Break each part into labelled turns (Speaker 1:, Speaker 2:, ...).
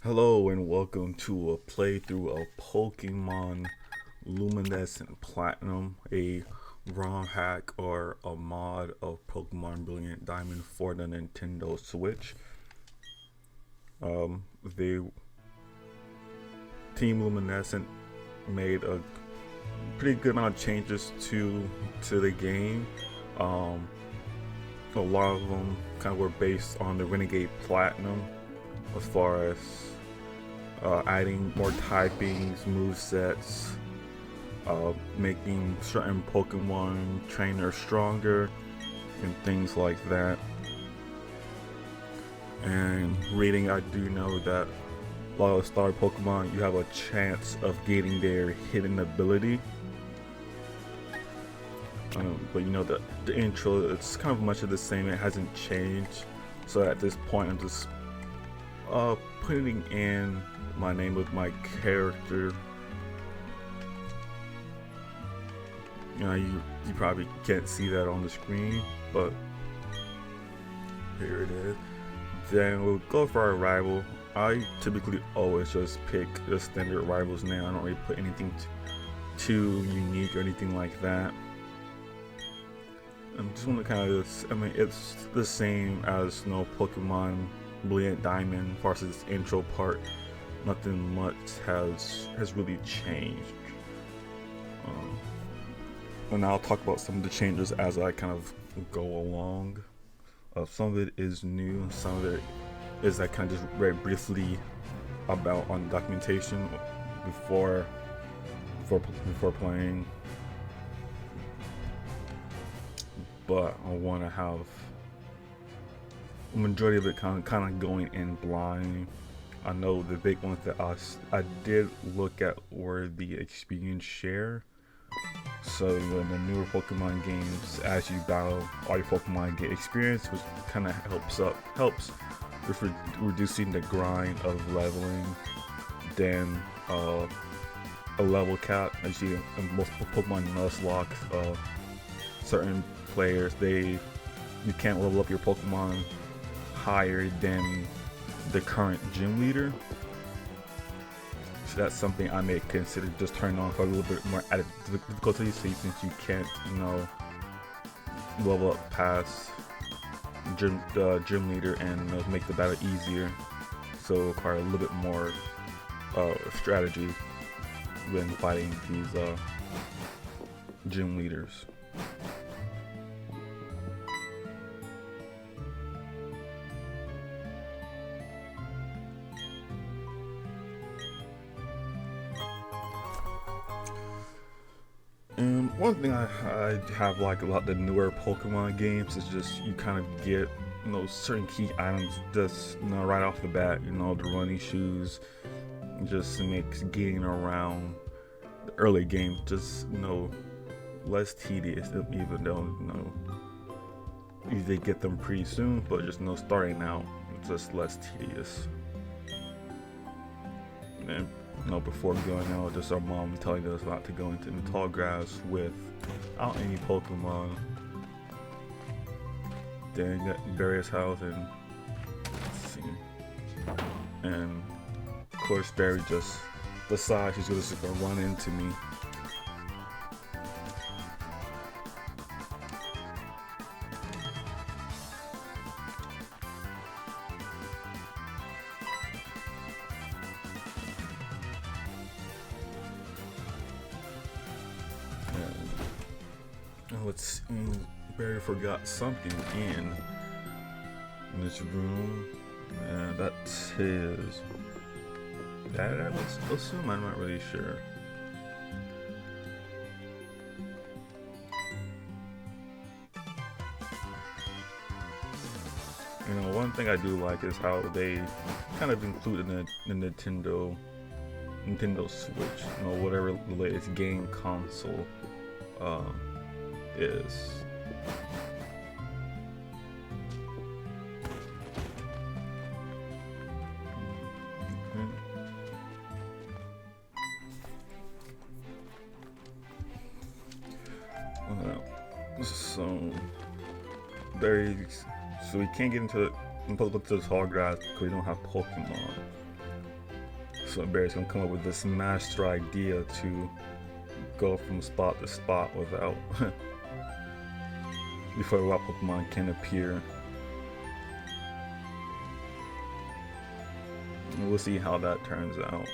Speaker 1: Hello and welcome to a playthrough of Pokemon Luminescent Platinum, a ROM hack or a mod of Pokemon Brilliant Diamond for the Nintendo Switch. The Team Luminescent made a pretty good amount of changes to the game. A lot of them kind of were based on the Renegade Platinum, as far as adding more typings, movesets, making certain Pokemon trainers stronger, and things like that. And reading, I do know that a lot of star Pokemon, you have a chance of getting their hidden ability. But you know, the intro, it's kind of much of the same. It hasn't changed. So at this point, I'm just putting in my name of my character. You know, you probably can't see that on the screen, but here it is. Then we'll go for our rival. I typically always just pick the standard rivals now. I don't really put anything too unique or anything like that. I just want to kind of, I mean, it's the same as Pokemon Brilliant Diamond. As far as this intro part, nothing much has really changed. And I'll talk about some of the changes as I kind of go along. Some of it is new, some of it is I kind of just read briefly about on documentation before playing. But I want to have a majority of it kind of going in blind. I know the big ones that I did look at were the experience share. So in the newer Pokemon games, as you battle, all your Pokemon get experience, which kind of helps with reducing the grind of leveling. Then a level cap, as you in most Pokemon Nuzlocke, certain players, you can't level up your Pokemon higher than the current gym leader. So that's something I may consider just turning on for a little bit more added difficulty, so since you can't, level up past the gym leader and make the battle easier. So it'll require a little bit more strategy when fighting these gym leaders. And one thing I have like about the newer Pokemon games is just you kind of get certain key items just right off the bat. The running shoes just makes getting around the early game just less tedious, even though you usually get them pretty soon, but just starting out it's just less tedious. And before going out, just our mom telling us not to go into the tall grass without any Pokemon. Then got Barry's house, and let's see. And of course Barry just decides she's just gonna run into me. Let's see, Barry forgot something in this room, and that's his dad, I would assume. I'm not really sure. One thing I do like is how they kind of included the Nintendo Switch, whatever the latest game console is. So we can't get into the tall grass because we don't have Pokemon. So Barry's gonna come up with this master idea to go from spot to spot without before the wild Pokemon can appear. We'll see how that turns out.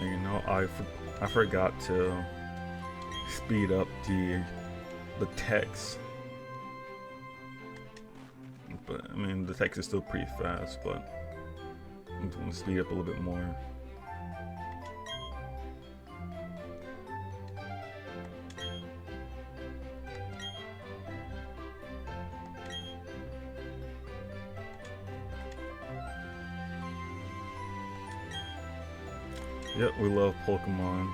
Speaker 1: And, you know, I forgot to speed up the text. But I mean, the text is still pretty fast, but I'm going to speed up a little bit more. Yep, we love Pokemon.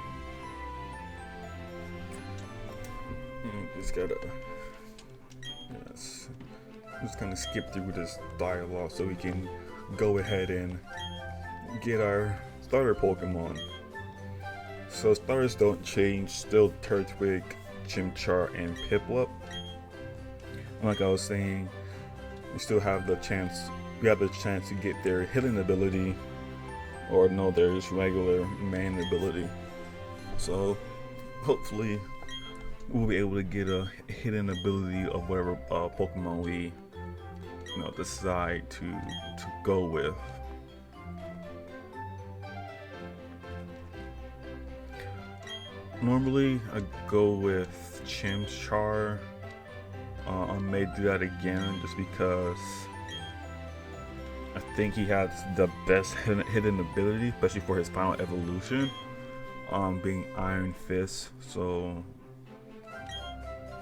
Speaker 1: Just gotta, yes. Just gonna skip through this dialogue so we can go ahead and get our starter Pokemon. So starters don't change, still Turtwig, Chimchar, and Piplup. Like I was saying, we still have the chance. We have the chance to get their hidden ability, or no, their just regular main ability. So hopefully we'll be able to get a hidden ability of whatever Pokemon we decide to go with. Normally I go with Chimchar. I may do that again just because I think he has the best hidden ability, especially for his final evolution, being Iron Fist. So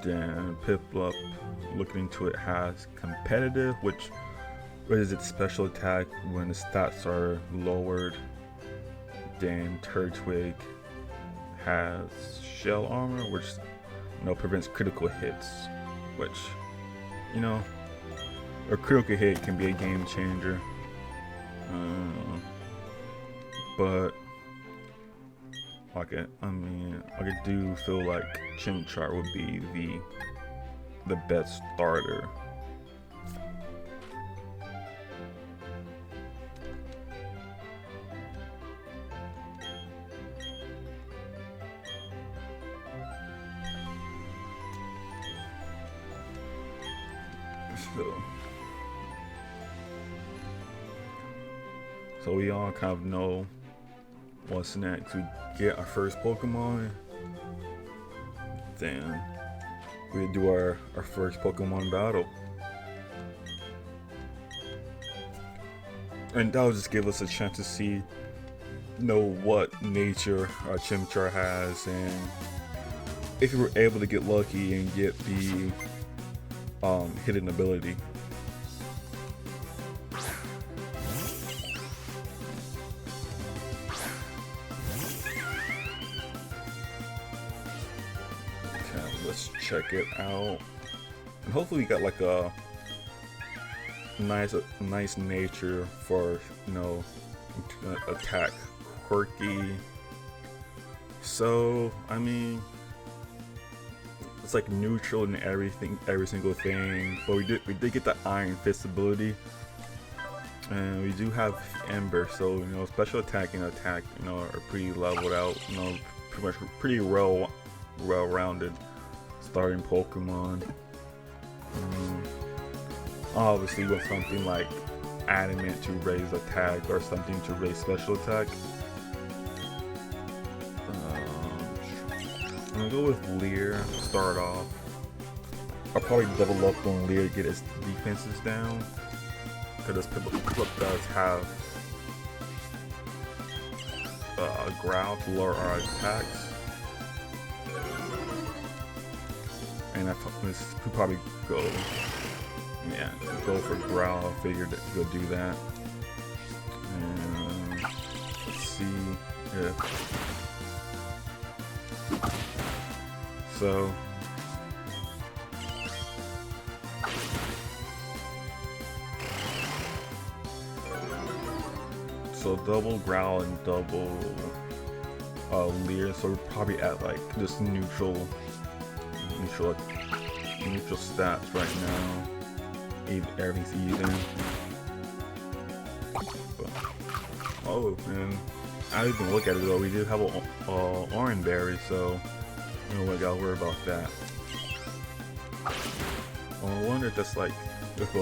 Speaker 1: then Piplup, looking into it, has competitive, which raises its special attack when the stats are lowered. Then Turtwig has shell armor, which prevents critical hits, which a critical hit can be a game changer. But I do feel like Chimchar would be the best starter. So we all kind of know what's next. We get our first Pokemon, then we do our first Pokemon battle. And that'll just give us a chance to see what nature our Chimchar has, and if we were able to get lucky and get the hidden ability. Let's check it out, and hopefully we got like a nice nature for attack. Quirky, so I mean it's like neutral in every single thing, but we did get the Iron Fist ability, and we do have Ember, so special attack and attack are pretty leveled out, pretty well-rounded starting Pokemon. Obviously with something like Adamant to raise attack or something to raise special attack. I'm gonna go with Leer to start off. I'll probably double up on Leer to get his defenses down, because Piplup does have a Growl to lower our attacks. And I could probably go for Growl. I figured that you could do that. And let's see if So double growl and double leer. So we're probably at like just neutral stats right now. Everything's even. But, oh, and I didn't even look at it though. We did have a orange berry, so you know, we gotta worry about that. I wonder if that's like if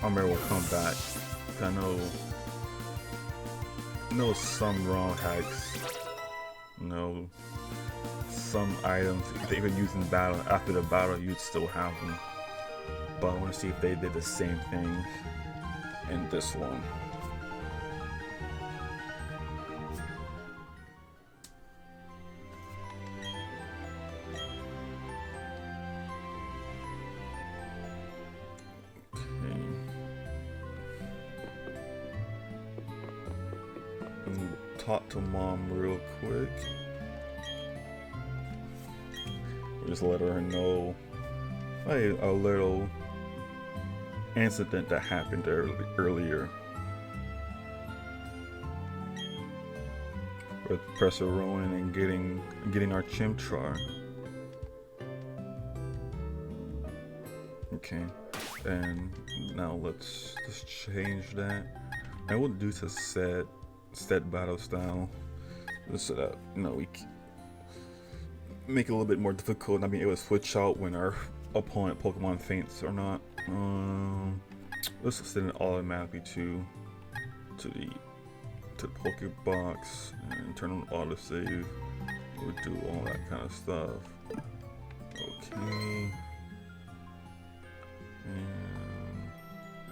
Speaker 1: Amber will come back. I know some ROM hacks, you know, some items if they were using battle after the battle, you'd still have them. But I want to see if they did the same thing in this one. Talk to mom real quick. Just let her know a little incident that happened earlier with Professor Rowan and getting our Chimchar. Okay, and now let's just change that. And we'll do to set battle style, just so that we make it a little bit more difficult. I mean, it would switch out when our opponent Pokemon faints or not. Let's send it automatically to the Pokebox and turn on autosave. We'll do all that kind of stuff. Okay, and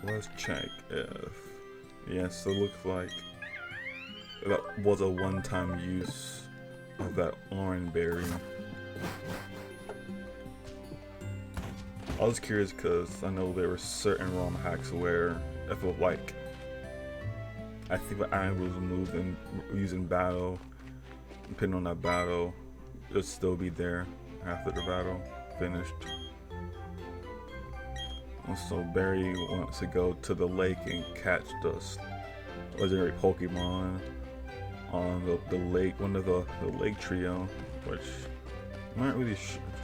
Speaker 1: let's check if yes. So it looks like that was a one-time use of that orange berry. I was curious because I know there were certain ROM hacks where if it like I think the iron was removed and using battle, depending on that battle, it'll still be there after the battle finished. Also, Barry wants to go to the lake and catch the legendary Pokemon on the lake, one of the lake trio, which I'm not really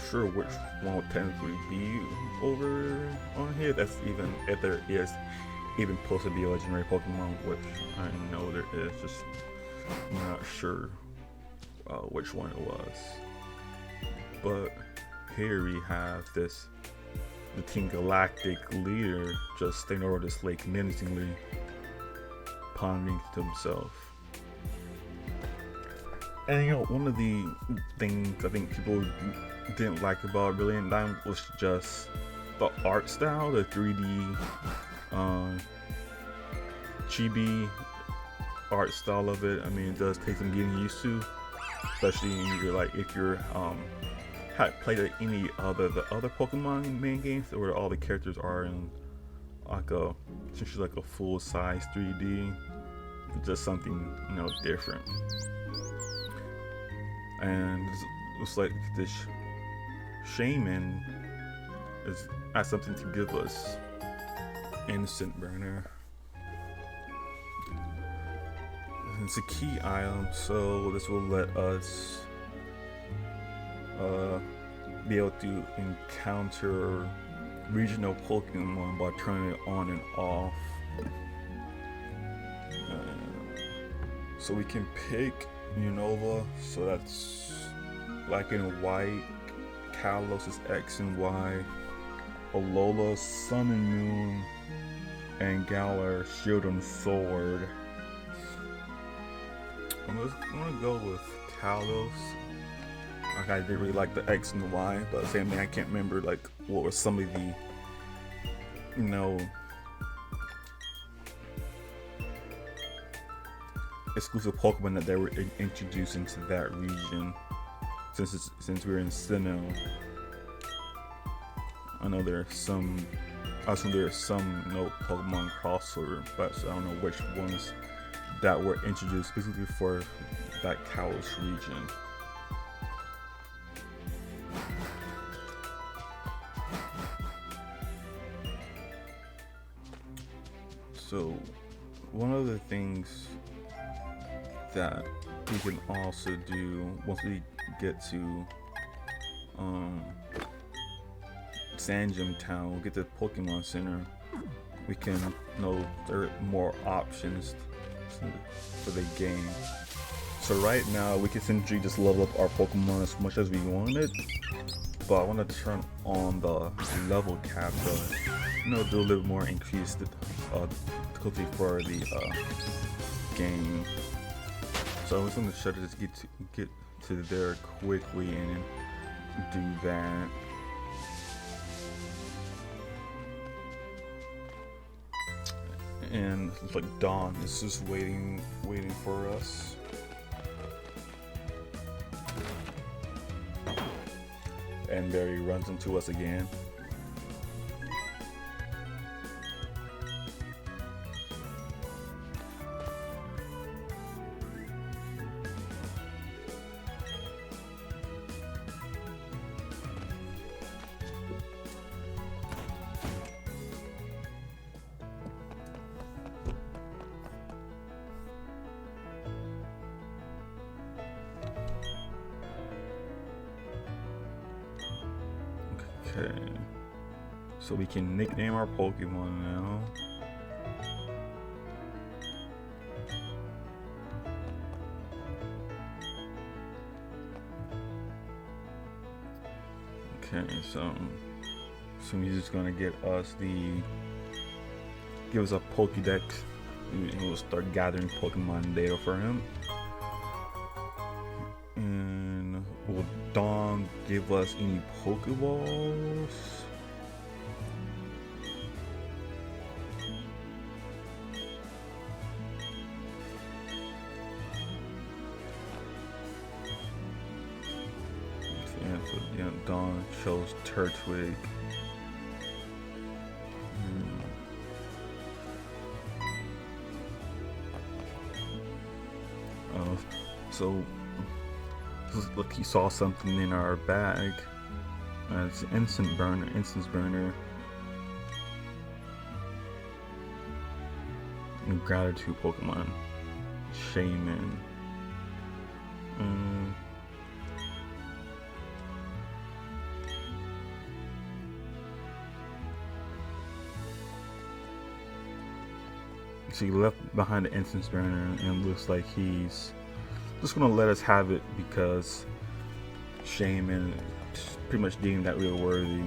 Speaker 1: sure which one would technically be over on here. That's even if there is even supposed to be a legendary Pokemon, which I know there is. Just I'm not sure which one it was. But here we have the Team Galactic leader just staying over this lake menacingly, pondering to himself. And you know, one of the things I think people didn't like about Brilliant Diamond was just the art style, the 3D chibi art style of it. I mean, it does take some getting used to, especially if you're had played any other the other Pokemon main games where all the characters are in like essentially like a full size 3D. Just something different. And it's like this shaman has something to give us. Innocent Burner. It's a key item, so this will let us be able to encounter regional Pokemon by turning it on and off. So we can pick Unova, so that's black and white. Kalos is X and Y. Alola, Sun and Moon. And Galar, Shield and Sword. I'm gonna go with Kalos. Like, I did really like the X and the Y, but the same thing, I can't remember like what were some of the exclusive Pokemon that they were introducing to that region. Since we're in Sinnoh, I know there's some Pokemon crossover, but I don't know which ones that were introduced specifically for that Kalos region. So one of the things that we can also do once we get to Sandgem Town, we'll get to Pokemon Center, we can know there are more options for the game. So right now we can essentially just level up our Pokemon as much as we wanted, but I want to turn on the level cap to, do a little more increased difficulty for the game. So I'm just gonna try to just get to there quickly and do that. And it's like Dawn is just waiting for us. And there he runs into us again. Okay, so we can nickname our Pokemon now. Okay, so he's just gonna give us a Pokédex, and we'll start gathering Pokemon data for him. And will Dawn give us any Pokeballs? Yeah, Dawn chose Turtwig. So look, he saw something in our bag. It's an instance burner. And gratitude Pokemon. Shaman. So he left behind the instance burner, and looks like he's just gonna let us have it because Shaman pretty much deemed that we were worthy.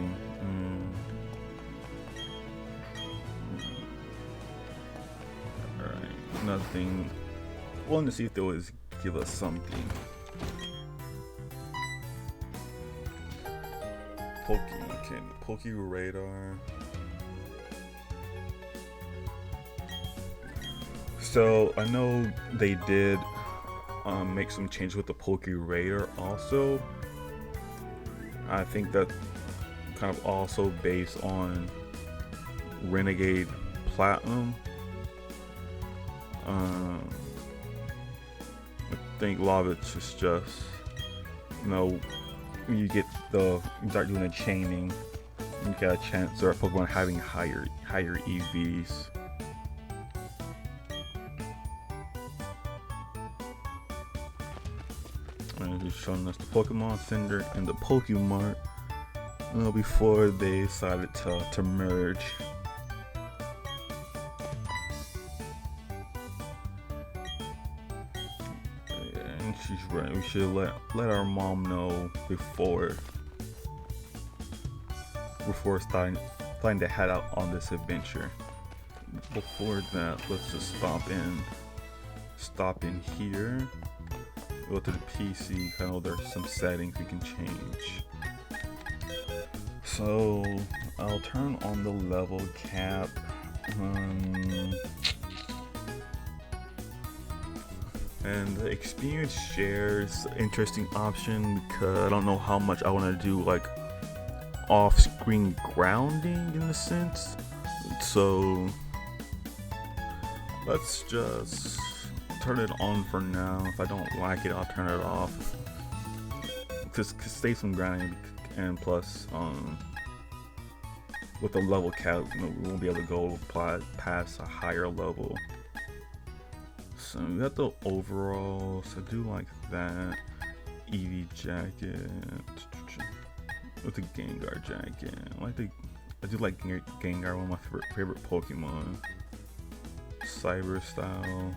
Speaker 1: Alright, nothing. Wanted to see if they would give us something. Poke Radar. So I know they did make some changes with the Poke Radar also. I think that kind of also based on Renegade Platinum. I think a lot of it's just when you start doing the chaining, you got a chance of Pokemon having higher EVs. And he's showing us the Pokemon Center and the Pokemart before they decided to merge. And she's right. We should let our mom know before starting to head out on this adventure. Before that, let's just stop in here. Go to the PC. I know there's some settings we can change. So I'll turn on the level cap. And the experience shares interesting option because I don't know how much I want to do like off-screen grounding in a sense. So let's just turn it on for now. If I don't like it, I'll turn it off. Just save some grounding, and plus, with the level cap, we won't be able to go past a higher level So we got the overalls. I do like that. Eevee jacket with the Gengar jacket. I do like Gengar, one of my favorite Pokemon. Cyber style.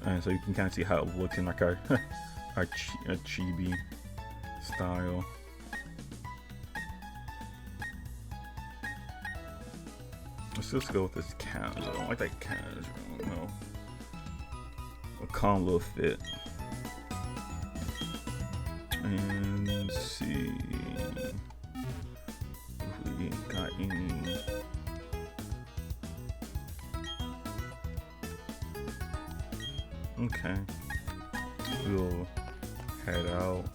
Speaker 1: And so you can kind of see how it looks in like our chibi style. Let's just go with this casual. I don't like that casual, no. A calm little fit. And let's see if we got any. Okay, we'll head out.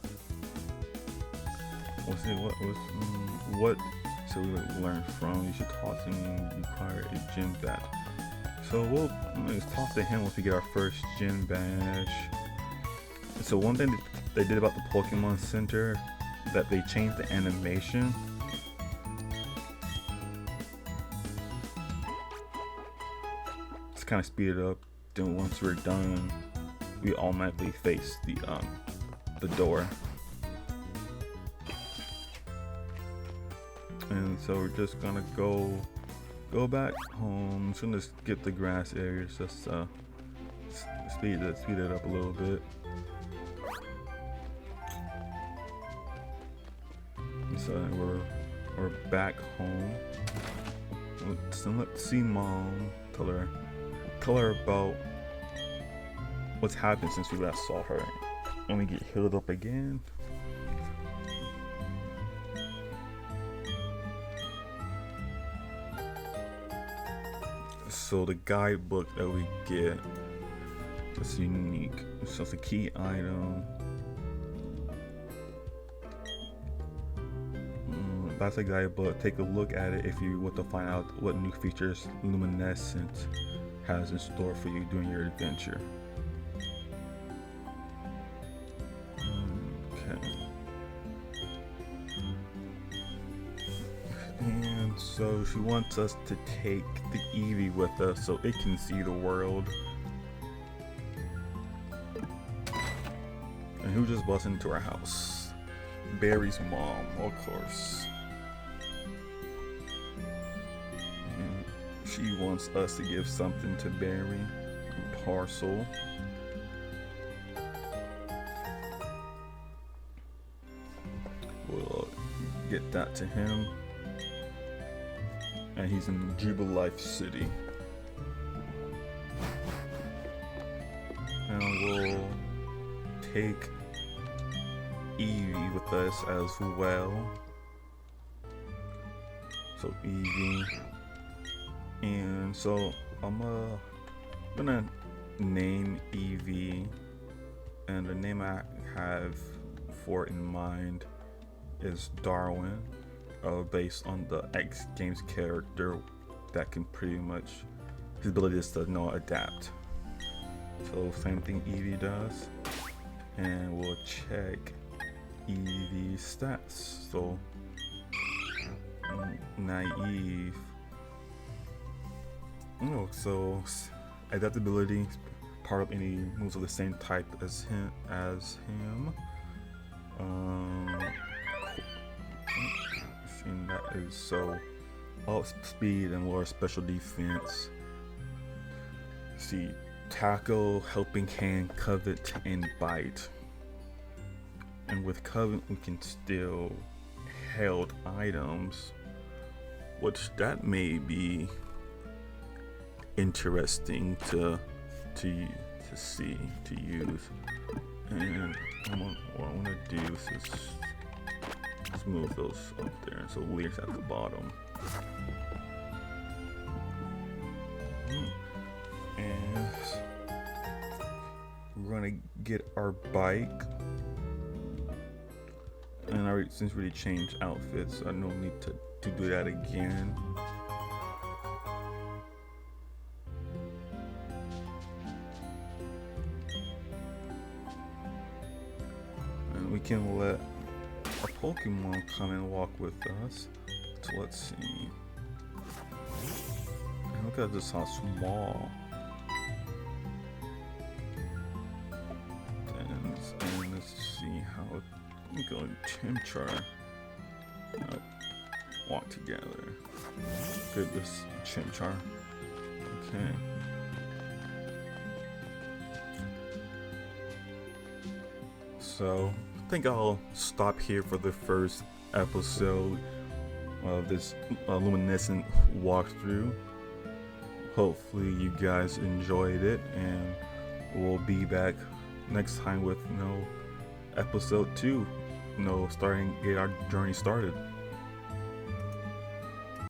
Speaker 1: Let's see what so we learn from. You should toss him, require a gym badge. So we'll just talk to him once we get our first gym badge. So one thing they did about the Pokemon Center, that they changed the animation. It's kind of speed it up. Then once we're done, we automatically face the door. And so we're just gonna go back home. Just gonna skip the grass areas, just speed it up a little bit. So we're back home. So let's see Mom. Tell her about what's happened since we last saw her. Let me get healed up again. So the guidebook that we get is unique. It's just a key item. That's a guidebook. Take a look at it if you want to find out what new features Luminescent has in store for you during your adventure. Okay. And so she wants us to take the Eevee with us so it can see the world. And who just busted into our house? Barry's mom, of course. And she wants us to give something to Barry. A parcel. We'll get that to him. And he's in Jubilife City. And we'll take Eevee with us as well. So Eevee. And so I'm gonna name Eevee, and the name I have for it in mind is Darwin. Based on the X Games character that can pretty much, his ability is to adapt. So same thing Eevee does. And we'll check Eevee's stats. So naive. So adaptability, part of any moves of the same type as him. And that is so up speed and lower special defense. See, tackle, helping hand, covet, and bite. And with covet we can steal held items, which that may be interesting to see, to use. And what I'm gonna do is just move those up there so Lear's at the bottom. And we're gonna get our bike. And I already, since we already changed outfits, I don't need to do that again. And we can let our Pokemon come and walk with us. So let's see. at just how small. And let's see how it's going. Chimchar. Walk together. Good, this Chimchar. Okay. So I think I'll stop here for the first episode of this Luminescent walkthrough. Hopefully you guys enjoyed it, and we'll be back next time with episode 2, starting get our journey started.